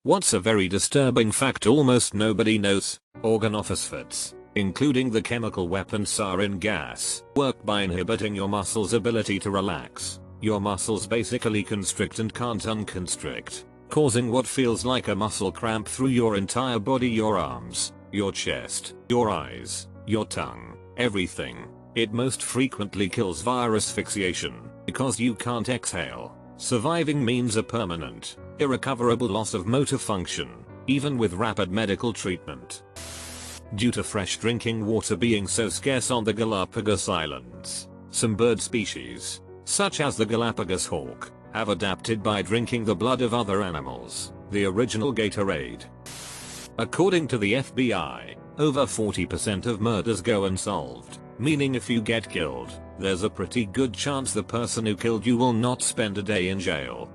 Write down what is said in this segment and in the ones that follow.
What's a very disturbing fact almost nobody knows? Organophosphates, including the chemical weapon sarin gas, work by inhibiting your muscles' ability to relax. Your muscles basically constrict and can't unconstrict, causing what feels like a muscle cramp through your entire body, your arms, your chest, your eyes, your tongue, everything. It most frequently kills via asphyxiation, because you can't exhale. Surviving means a permanent, irrecoverable loss of motor function, even with rapid medical treatment. Due to fresh drinking water being so scarce on the Galapagos Islands, some bird species, such as the Galapagos hawk, have adapted by drinking the blood of other animals, the original Gatorade. According to the FBI, over 40% of murders go unsolved, meaning if you get killed, there's a pretty good chance the person who killed you will not spend a day in jail.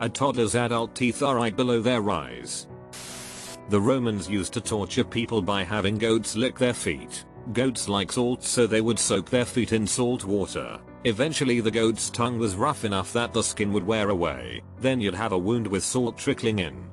A toddler's adult teeth are right below their eyes. The Romans used to torture people by having goats lick their feet. Goats like salt, so they would soak their feet in salt water. Eventually the goat's tongue was rough enough that the skin would wear away. Then you'd have a wound with salt trickling in.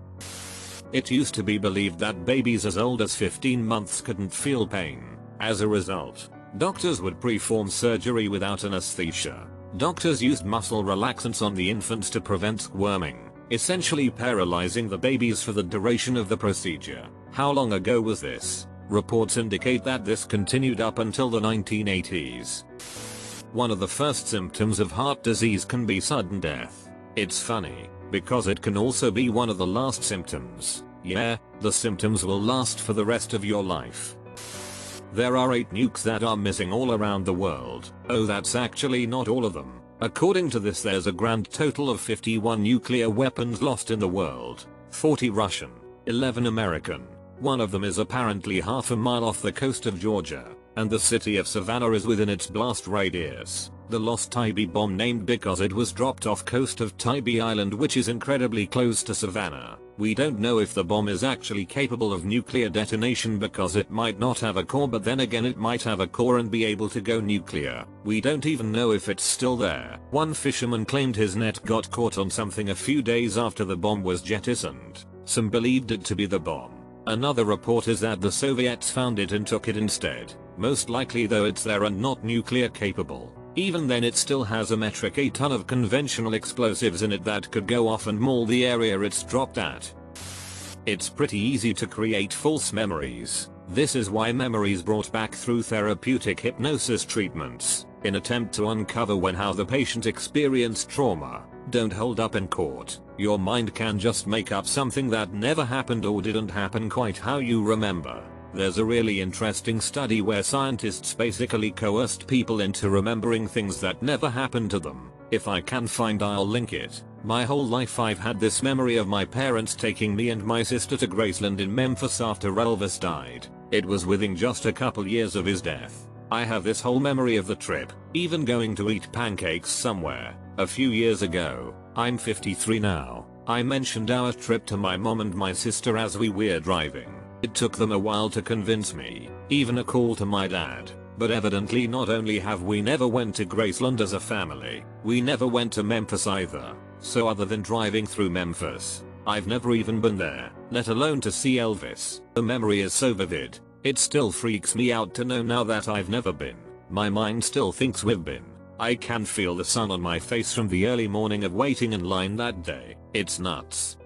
It used to be believed that babies as old as 15 months couldn't feel pain. As a result, doctors would perform surgery without anesthesia. Doctors used muscle relaxants on the infants to prevent squirming, essentially paralyzing the babies for the duration of the procedure. How long ago was this? Reports indicate that this continued up until the 1980s. One of the first symptoms of heart disease can be sudden death. It's funny, because it can also be one of the last symptoms. Yeah, the symptoms will last for the rest of your life. There are 8 nukes that are missing all around the world. Oh, that's actually not all of them. According to this, there's a grand total of 51 nuclear weapons lost in the world. 40 Russian, 11 American. One of them is apparently half a mile off the coast of Georgia, and the city of Savannah is within its blast radius. The lost Tybee bomb, named because it was dropped off coast of Tybee Island, which is incredibly close to Savannah. We don't know if the bomb is actually capable of nuclear detonation because it might not have a core, but then again it might have a core and be able to go nuclear. We don't even know if it's still there. One fisherman claimed his net got caught on something a few days after the bomb was jettisoned. Some believed it to be the bomb. Another report is that the Soviets found it and took it instead. Most likely though it's there and not nuclear capable. Even then it still has a metric ton of conventional explosives in it that could go off and maul the area it's dropped at. It's pretty easy to create false memories. This is why memories brought back through therapeutic hypnosis treatments, in attempt to uncover how the patient experienced trauma, don't hold up in court. Your mind can just make up something that never happened or didn't happen quite how you remember. There's a really interesting study where scientists basically coerced people into remembering things that never happened to them. If I can find, I'll link it. My whole life I've had this memory of my parents taking me and my sister to Graceland in Memphis after Elvis died. It was within just a couple years of his death. I have this whole memory of the trip, even going to eat pancakes somewhere, a few years ago. I'm 53 now. I mentioned our trip to my mom and my sister as we were driving. It took them a while to convince me, even a call to my dad. But evidently not only have we never went to Graceland as a family, we never went to Memphis either. So other than driving through Memphis, I've never even been there, let alone to see Elvis. The memory is so vivid, it still freaks me out to know now that I've never been. My mind still thinks we've been. I can feel the sun on my face from the early morning of waiting in line that day. It's nuts.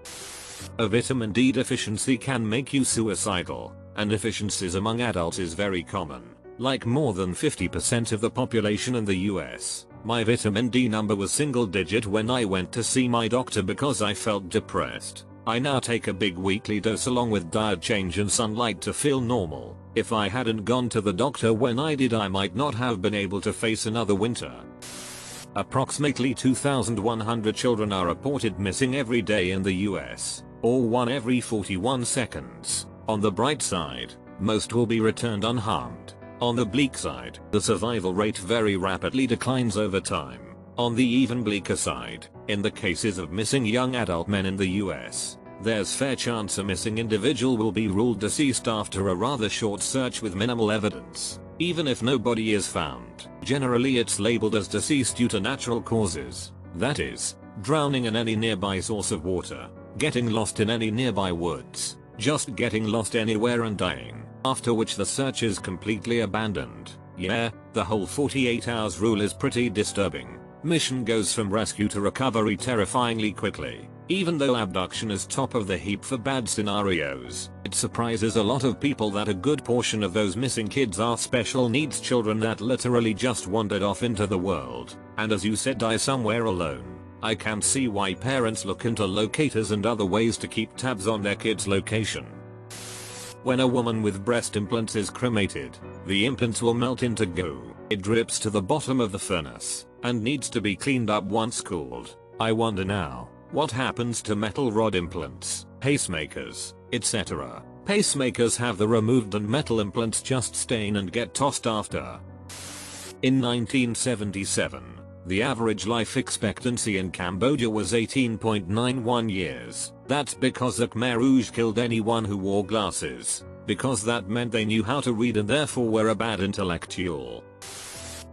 A vitamin D deficiency can make you suicidal, and deficiencies among adults is very common. Like more than 50% of the population in the US. My vitamin D number was single digit when I went to see my doctor because I felt depressed. I now take a big weekly dose along with diet change and sunlight to feel normal. If I hadn't gone to the doctor when I did, I might not have been able to face another winter. Approximately 2,100 children are reported missing every day in the US, or 1 every 41 seconds. On the bright side, most will be returned unharmed. On the bleak side, the survival rate very rapidly declines over time. On the even bleaker side, in the cases of missing young adult men in the US, there's fair chance a missing individual will be ruled deceased after a rather short search with minimal evidence. Even if nobody is found, generally it's labeled as deceased due to natural causes, that is, drowning in any nearby source of water. getting lost in any nearby woods, just getting lost anywhere and dying, after which the search is completely abandoned. Yeah, the whole 48 hours rule is pretty disturbing. Mission goes from rescue to recovery terrifyingly quickly. Even though abduction is top of the heap for bad scenarios, it surprises a lot of people that a good portion of those missing kids are special needs children that literally just wandered off into the world, and as you said, die somewhere alone. I can see why parents look into locators and other ways to keep tabs on their kids' location. When a woman with breast implants is cremated, the implants will melt into goo. It drips to the bottom of the furnace and needs to be cleaned up once cooled. I wonder now, what happens to metal rod implants, pacemakers, etc.? Pacemakers have the removed and metal implants just stain and get tossed after. In 1977, the average life expectancy in Cambodia was 18.91 years. That's because the Khmer Rouge killed anyone who wore glasses, because that meant they knew how to read and therefore were a bad intellectual.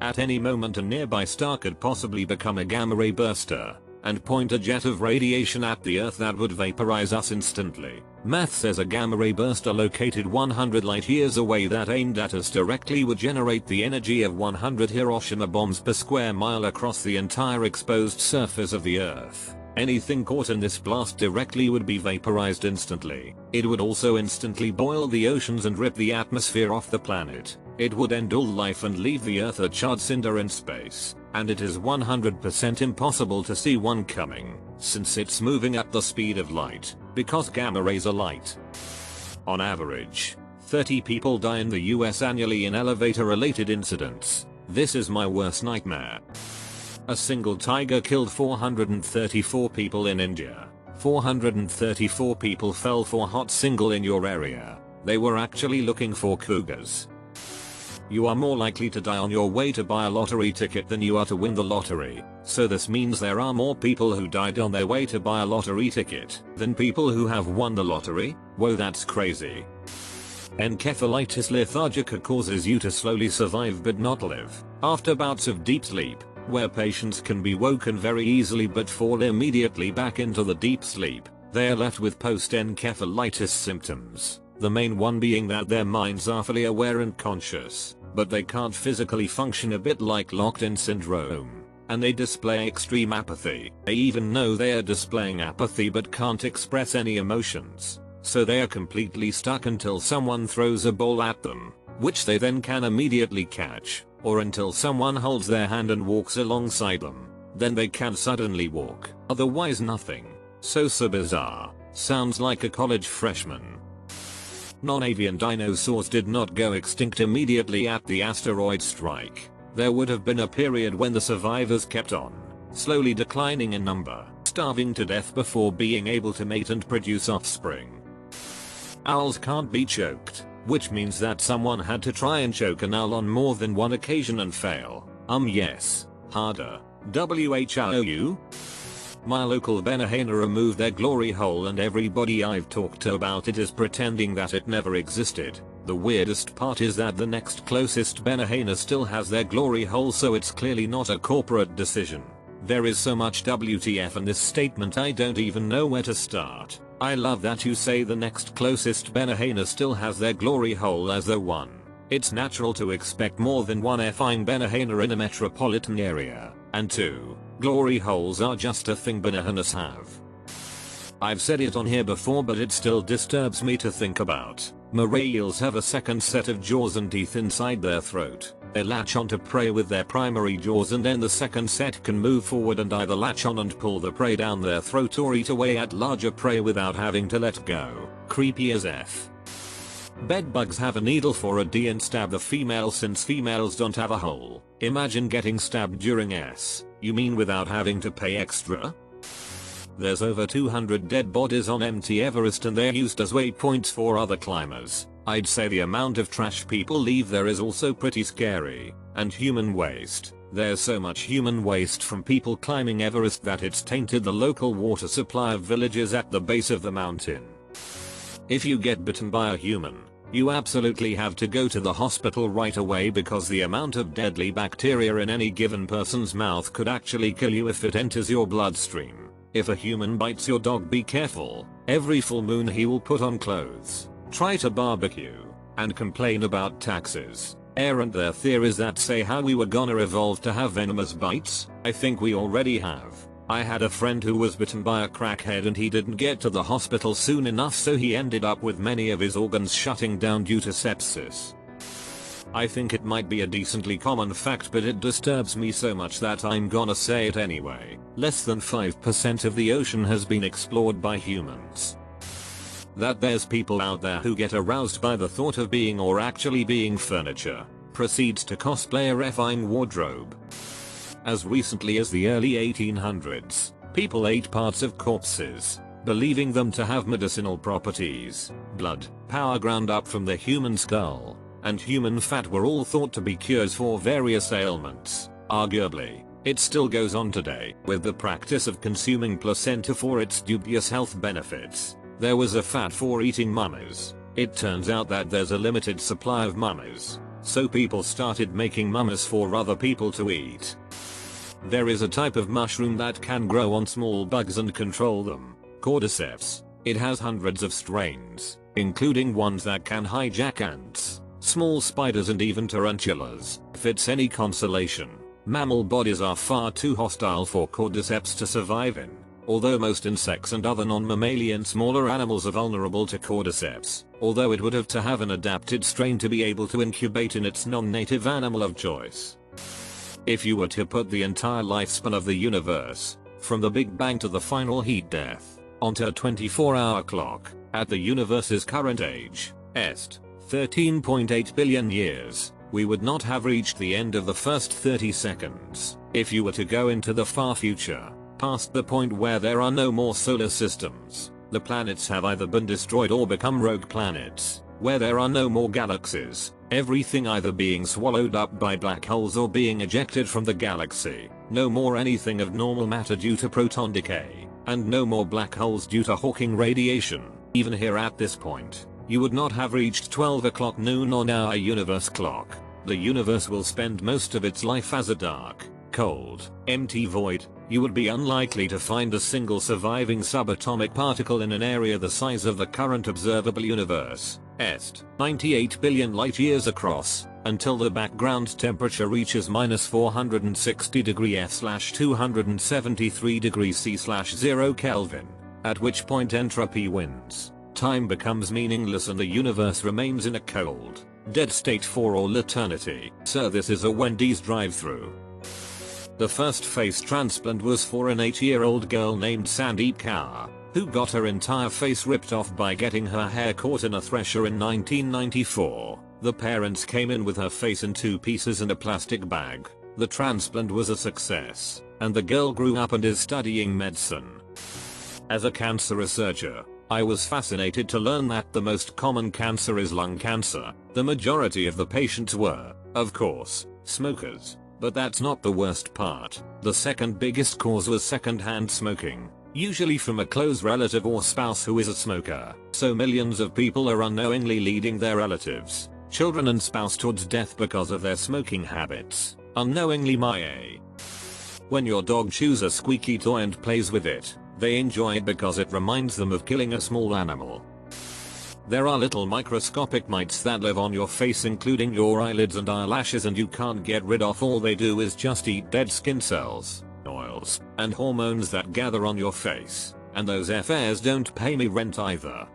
At any moment a nearby star could possibly become a gamma ray burster and point a jet of radiation at the Earth that would vaporize us instantly. Math says a gamma ray burster located 100 light years away that aimed at us directly would generate the energy of 100 Hiroshima bombs per square mile across the entire exposed surface of the Earth. Anything caught in this blast directly would be vaporized instantly. It would also instantly boil the oceans and rip the atmosphere off the planet. It would end all life and leave the Earth a charred cinder in space. And it is 100% impossible to see one coming, since it's moving at the speed of light, because gamma rays are light. On average, 30 people die in the US annually in elevator-related incidents. This is my worst nightmare. A single tiger killed 434 people in India. 434 people fell for hot single in your area. They were actually looking for cougars. You are more likely to die on your way to buy a lottery ticket than you are to win the lottery. So this means there are more people who died on their way to buy a lottery ticket than people who have won the lottery? Whoa, that's crazy. Encephalitis lethargica causes you to slowly survive but not live. After bouts of deep sleep, where patients can be woken very easily but fall immediately back into the deep sleep, they are left with post-encephalitis symptoms. The main one being that their minds are fully aware and conscious, but they can't physically function, a bit like locked-in syndrome. And they display extreme apathy. They even know they are displaying apathy but can't express any emotions. So they are completely stuck until someone throws a ball at them, which they then can immediately catch, or until someone holds their hand and walks alongside them. Then they can suddenly walk. Otherwise nothing. So bizarre. Sounds like a college freshman. Non-avian dinosaurs did not go extinct immediately at the asteroid strike. There would have been a period when the survivors kept on, slowly declining in number, starving to death before being able to mate and produce offspring. Owls can't be choked, which means that someone had to try and choke an owl on more than one occasion and fail. Yes. Harder. WHOU? My local Benahena removed their glory hole and everybody I've talked to about it is pretending that it never existed. The weirdest part is that the next closest Benahena still has their glory hole, so it's clearly not a corporate decision. There is so much WTF in this statement I don't even know where to start. I love that you say the next closest Benahena still has their glory hole, as though 1. It's natural to expect more than one effing Benahena in a metropolitan area, and 2. Glory holes are just a thing Benahenas have. I've said it on here before, but it still disturbs me to think about. Moray eels have a second set of jaws and teeth inside their throat. They latch onto prey with their primary jaws, and then the second set can move forward and either latch on and pull the prey down their throat or eat away at larger prey without having to let go. Creepy as F. Bedbugs have a needle for a D and stab the female since females don't have a hole. Imagine getting stabbed during S. You mean without having to pay extra? There's over 200 dead bodies on empty Everest and they're used as waypoints for other climbers. I'd say the amount of trash people leave there is also pretty scary. And human waste. There's so much human waste from people climbing Everest that it's tainted the local water supply of villages at the base of the mountain. If you get bitten by a human, you absolutely have to go to the hospital right away because the amount of deadly bacteria in any given person's mouth could actually kill you if it enters your bloodstream. If a human bites your dog, be careful. Every full moon he will put on clothes, try to barbecue, and complain about taxes. Aren't there theories that say how we were gonna evolve to have venomous bites? I think we already have. I had a friend who was bitten by a crackhead and he didn't get to the hospital soon enough, so he ended up with many of his organs shutting down due to sepsis. I think it might be a decently common fact, but it disturbs me so much that I'm gonna say it anyway. Less than 5% of the ocean has been explored by humans. That there's people out there who get aroused by the thought of being or actually being furniture, proceeds to cosplay a effing wardrobe. As recently as the early 1800s, people ate parts of corpses, believing them to have medicinal properties. Blood, power ground up from the human skull, and human fat were all thought to be cures for various ailments. Arguably, it still goes on today, with the practice of consuming placenta for its dubious health benefits. There was a fad for eating mummies. It turns out that there's a limited supply of mummies, so people started making mummies for other people to eat. There is a type of mushroom that can grow on small bugs and control them, cordyceps. It has hundreds of strains, including ones that can hijack ants, small spiders and even tarantulas. If it's any consolation, mammal bodies are far too hostile for cordyceps to survive in. Although most insects and other non-mammalian smaller animals are vulnerable to cordyceps, although it would have to have an adapted strain to be able to incubate in its non-native animal of choice. If you were to put the entire lifespan of the universe, from the Big Bang to the final heat death, onto a 24-hour clock, at the universe's current age, est. 13.8 billion years, we would not have reached the end of the first 30 seconds. If you were to go into the far future, past the point where there are no more solar systems, the planets have either been destroyed or become rogue planets, where there are no more galaxies, everything either being swallowed up by black holes or being ejected from the galaxy, no more anything of normal matter due to proton decay, and no more black holes due to Hawking radiation. Even here at this point, you would not have reached 12 o'clock noon on our universe clock. The universe will spend most of its life as a dark, cold, empty void. You would be unlikely to find a single surviving subatomic particle in an area the size of the current observable universe, est. 98 billion light years across, until the background temperature reaches -460 degrees F/273 degrees C/0 Kelvin, at which point entropy wins. Time becomes meaningless and the universe remains in a cold, dead state for all eternity. So this is a Wendy's drive-thru. The first face transplant was for an 8-year-old girl named Sandeep Kaur, who got her entire face ripped off by getting her hair caught in a thresher in 1994. The parents came in with her face in 2 pieces in a plastic bag. The transplant was a success, and the girl grew up and is studying medicine. As a cancer researcher, I was fascinated to learn that the most common cancer is lung cancer. The majority of the patients were, of course, smokers. But that's not the worst part. The second biggest cause was secondhand smoking, usually from a close relative or spouse who is a smoker. So millions of people are unknowingly leading their relatives, children and spouse towards death because of their smoking habits. Unknowingly When your dog chews a squeaky toy and plays with it, they enjoy it because it reminds them of killing a small animal. There are little microscopic mites that live on your face, including your eyelids and eyelashes, and you can't get rid of. All they do is just eat dead skin cells, oils, and hormones that gather on your face. And those FAs don't pay me rent either.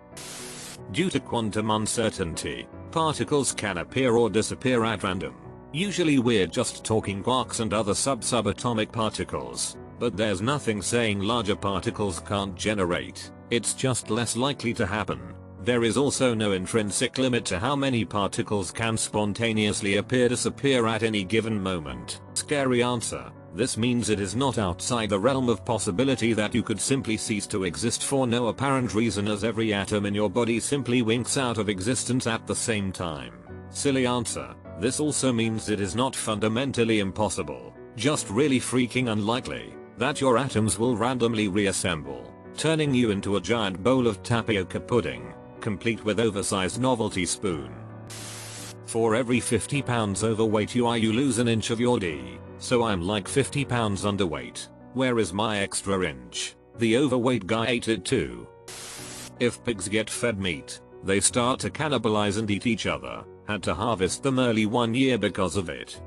Due to quantum uncertainty, particles can appear or disappear at random. Usually we're just talking quarks and other subatomic particles, but there's nothing saying larger particles can't generate. It's just less likely to happen. There is also no intrinsic limit to how many particles can spontaneously disappear at any given moment. Scary answer. This means it is not outside the realm of possibility that you could simply cease to exist for no apparent reason, as every atom in your body simply winks out of existence at the same time. Silly answer. This also means it is not fundamentally impossible, just really freaking unlikely, that your atoms will randomly reassemble, turning you into a giant bowl of tapioca pudding, complete with oversized novelty spoon. For every 50 pounds overweight you are, you lose an inch of your D. So I'm like 50 pounds underweight. Where is my extra inch? The overweight guy ate it too. If pigs get fed meat, they start to cannibalize and eat each other. Had to harvest them early 1 year because of it.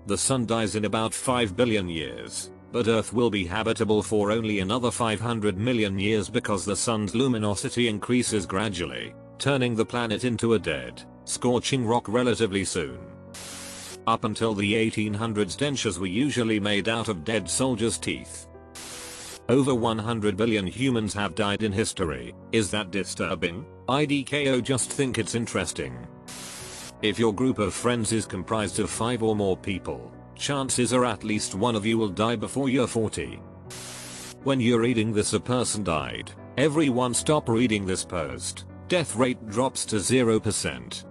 The sun dies in about 5 billion years, but Earth will be habitable for only another 500 million years because the sun's luminosity increases gradually, turning the planet into a dead, scorching rock relatively soon. Up until the 1800s, dentures were usually made out of dead soldiers' teeth. Over 100 billion humans have died in history. Is that disturbing? IDKO, just think it's interesting. If your group of friends is comprised of 5 or more people, chances are at least one of you will die before you're 40. When you're reading this, a person died. Everyone stop reading this post. Death rate drops to 0%.